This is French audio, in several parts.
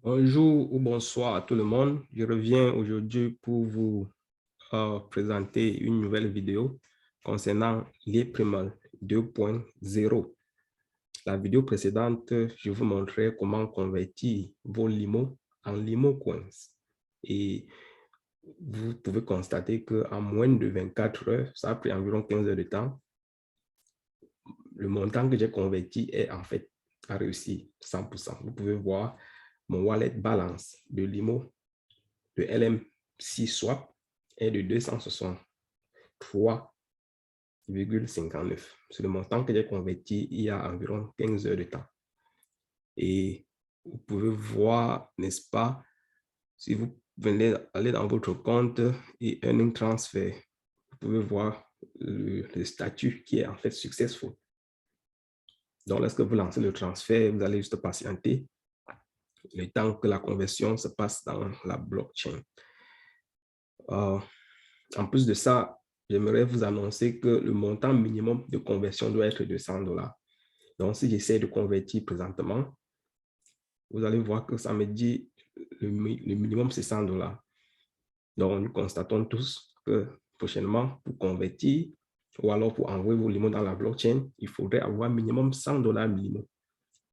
Bonjour ou bonsoir à tout le monde. Je reviens aujourd'hui pour vous présenter une nouvelle vidéo concernant l'ePrimal 2.0. La vidéo précédente, je vous montrais comment convertir vos limos en limo coins. Et vous pouvez constater qu'en moins de 24 heures, ça a pris environ 15 heures de temps. Le montant que j'ai converti est en fait a réussi 100%. Vous pouvez voir mon wallet balance de limo de LM6 swap est de 263,59. C'est le montant que j'ai converti il y a environ 15 heures de temps. Et vous pouvez voir, n'est-ce pas, si vous venez aller dans votre compte et earning transfer, vous pouvez voir le statut qui est en fait successful. Donc, lorsque vous lancez le transfert, vous allez juste patienter le temps que la conversion se passe dans la blockchain. En plus de ça, j'aimerais vous annoncer que le montant minimum de conversion doit être de $100. Donc, si j'essaie de convertir présentement, vous allez voir que ça me dit le minimum, c'est $100. Donc, nous constatons tous que prochainement, pour convertir ou alors pour envoyer vos limos dans la blockchain, il faudrait avoir minimum $100 minimum,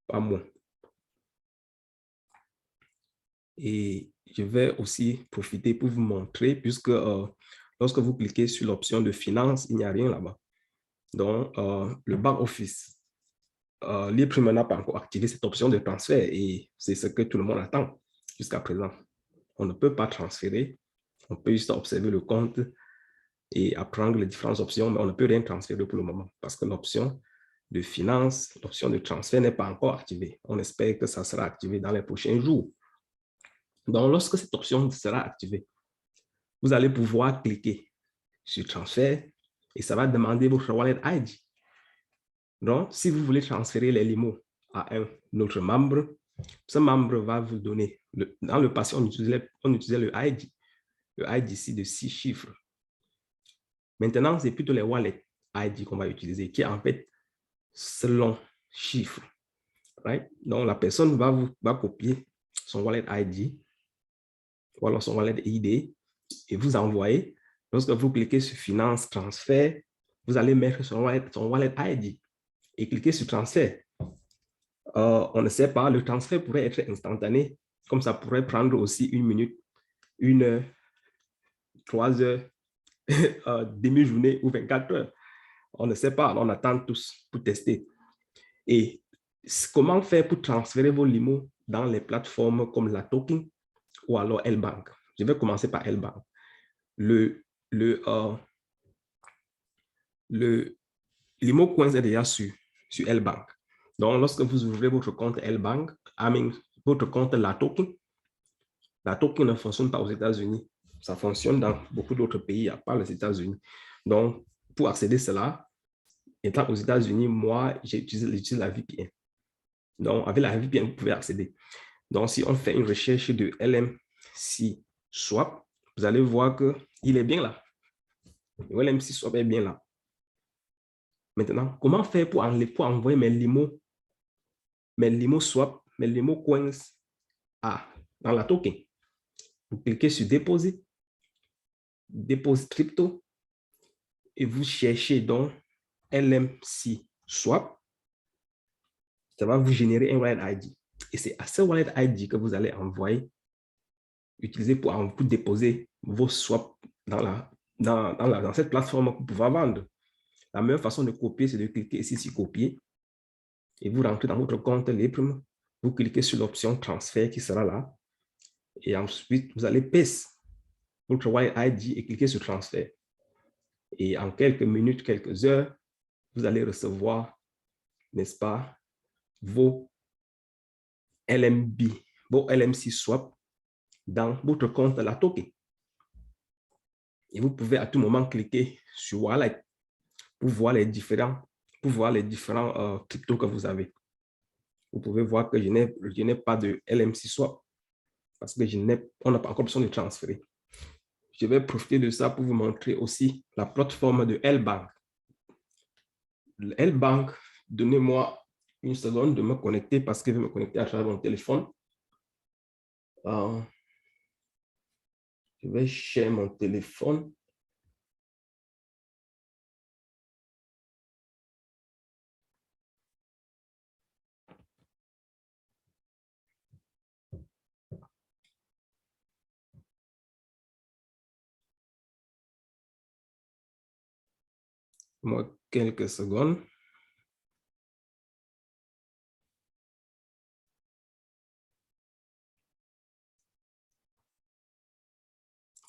pas moins. Et je vais aussi profiter pour vous montrer, puisque lorsque vous cliquez sur l'option de finance, il n'y a rien là-bas. Donc, le back-office, l'ePrimal n'a pas encore activé cette option de transfert et c'est ce que tout le monde attend jusqu'à présent. On ne peut pas transférer, on peut juste observer le compte et apprendre les différentes options, mais on ne peut rien transférer pour le moment parce que l'option de finance, l'option de transfert n'est pas encore activée. On espère que ça sera activé dans les prochains jours. Donc, lorsque cette option sera activée, vous allez pouvoir cliquer sur transfert et ça va demander votre wallet ID. Donc, si vous voulez transférer les limos à un autre membre, ce membre va vous donner, dans le passé, on utilisait le ID. Le ID ici de 6 chiffres. Maintenant, c'est plutôt les wallet ID qu'on va utiliser, qui est en fait selon chiffre. Right? Donc, la personne va copier son wallet ID ou alors son wallet ID et vous envoyer. Lorsque vous cliquez sur Finance Transfert, vous allez mettre son wallet ID et cliquer sur Transfert. On ne sait pas, le transfert pourrait être instantané, comme ça pourrait prendre aussi 1 minute, 1 heure, 3 heures, demi-journée ou 24 heures. On ne sait pas, on attend tous pour tester. Et comment faire pour transférer vos limos dans les plateformes comme la Token ou alors L-Bank? Je vais commencer par L-Bank. Le limo coin est déjà sur L-Bank. Donc, lorsque vous ouvrez votre compte L-Bank, votre compte la Token ne fonctionne pas aux États-Unis. Ça fonctionne dans beaucoup d'autres pays, à part les États-Unis. Donc, pour accéder à cela, étant aux États-Unis, moi, j'utilise la VPN. Donc, avec la VPN, vous pouvez accéder. Donc, si on fait une recherche de LM6 Swap, vous allez voir qu'il est bien là. Le LM6 Swap est bien là. Maintenant, comment faire pour envoyer mes limos swap, mes limos coins dans la token? Vous cliquez sur Deposit, Deposit Crypto, et vous cherchez donc LM6 Swap. Ça va vous générer un wallet ID. Et c'est à ce wallet ID que vous allez utiliser pour déposer vos swaps dans cette plateforme que vous pouvez vendre. La meilleure façon de copier, c'est de cliquer ici sur Copier. Et vous rentrez dans votre compte l'ePrimal. Vous cliquez sur l'option Transfert qui sera là. Et ensuite, vous allez paste votre wallet ID et cliquer sur Transfert. Et en quelques minutes, quelques heures, vous allez recevoir, n'est-ce pas, vos LMB, vos LM6 swap dans votre compte la token. Et vous pouvez à tout moment cliquer sur Wallet pour voir les différents cryptos que vous avez. Vous pouvez voir que je n'ai pas de LM6 swap parce que on n'a pas encore besoin de transférer. Je vais profiter de ça pour vous montrer aussi la plateforme de L-Bank. L-Bank, donnez-moi une seconde de me connecter parce que je vais me connecter à travers mon téléphone. Je vais chercher mon téléphone. Moi, quelques secondes.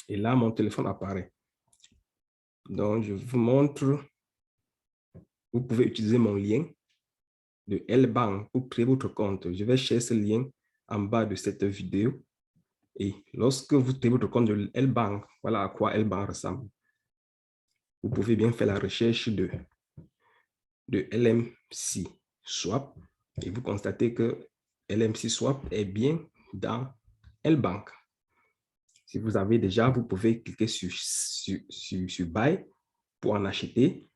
Et là, mon téléphone apparaît. Donc, je vous montre. Vous pouvez utiliser mon lien de L-Bank pour créer votre compte. Je vais chercher ce lien en bas de cette vidéo. Et lorsque vous créez votre compte de L-Bank, voilà à quoi L-Bank ressemble. Vous pouvez bien faire la recherche de LMC Swap et vous constatez que LMC Swap est bien dans L-Bank. Si vous avez déjà, vous pouvez cliquer sur Buy pour en acheter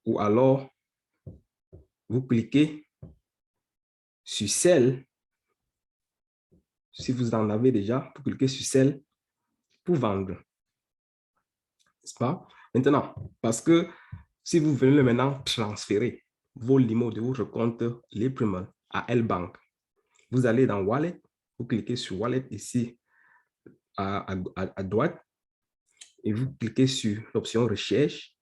ou alors vous cliquez sur Sell. Si vous en avez déjà, vous cliquez sur Sell pour vendre. N'est-ce pas? Maintenant, parce que si vous venez maintenant transférer vos limos de votre compte Librement à L-Bank, vous allez dans Wallet, vous cliquez sur Wallet ici à droite et vous cliquez sur l'option Recherche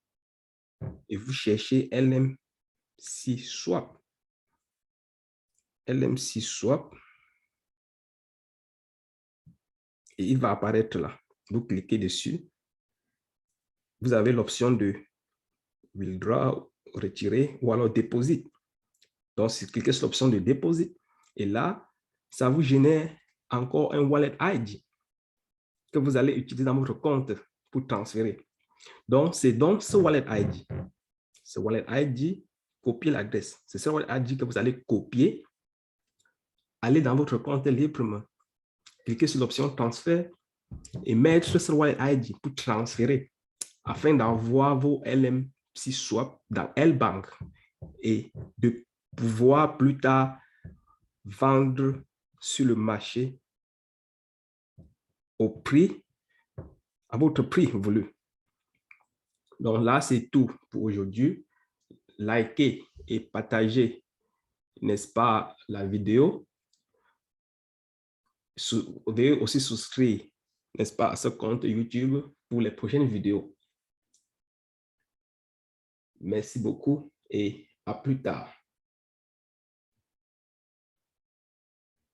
et vous cherchez LMC Swap. LMC Swap et il va apparaître là. Vous cliquez dessus. Vous avez l'option de Withdraw, retirer ou alors Deposit. Donc, si vous cliquez sur l'option de Deposit et là, ça vous génère encore un Wallet ID que vous allez utiliser dans votre compte pour transférer. Donc, c'est donc ce Wallet ID. Ce Wallet ID, copier l'adresse. C'est ce Wallet ID que vous allez copier, aller dans votre compte Librement, cliquer sur l'option Transfert et mettre ce Wallet ID pour transférer afin d'avoir vos LMC Swap dans L-Bank et de pouvoir plus tard vendre sur le marché au prix, à votre prix voulu. Donc là, c'est tout pour aujourd'hui. Likez et partagez, n'est-ce pas, la vidéo. Vous devez aussi souscrire, n'est-ce pas, à ce compte YouTube pour les prochaines vidéos. Merci beaucoup et à plus tard.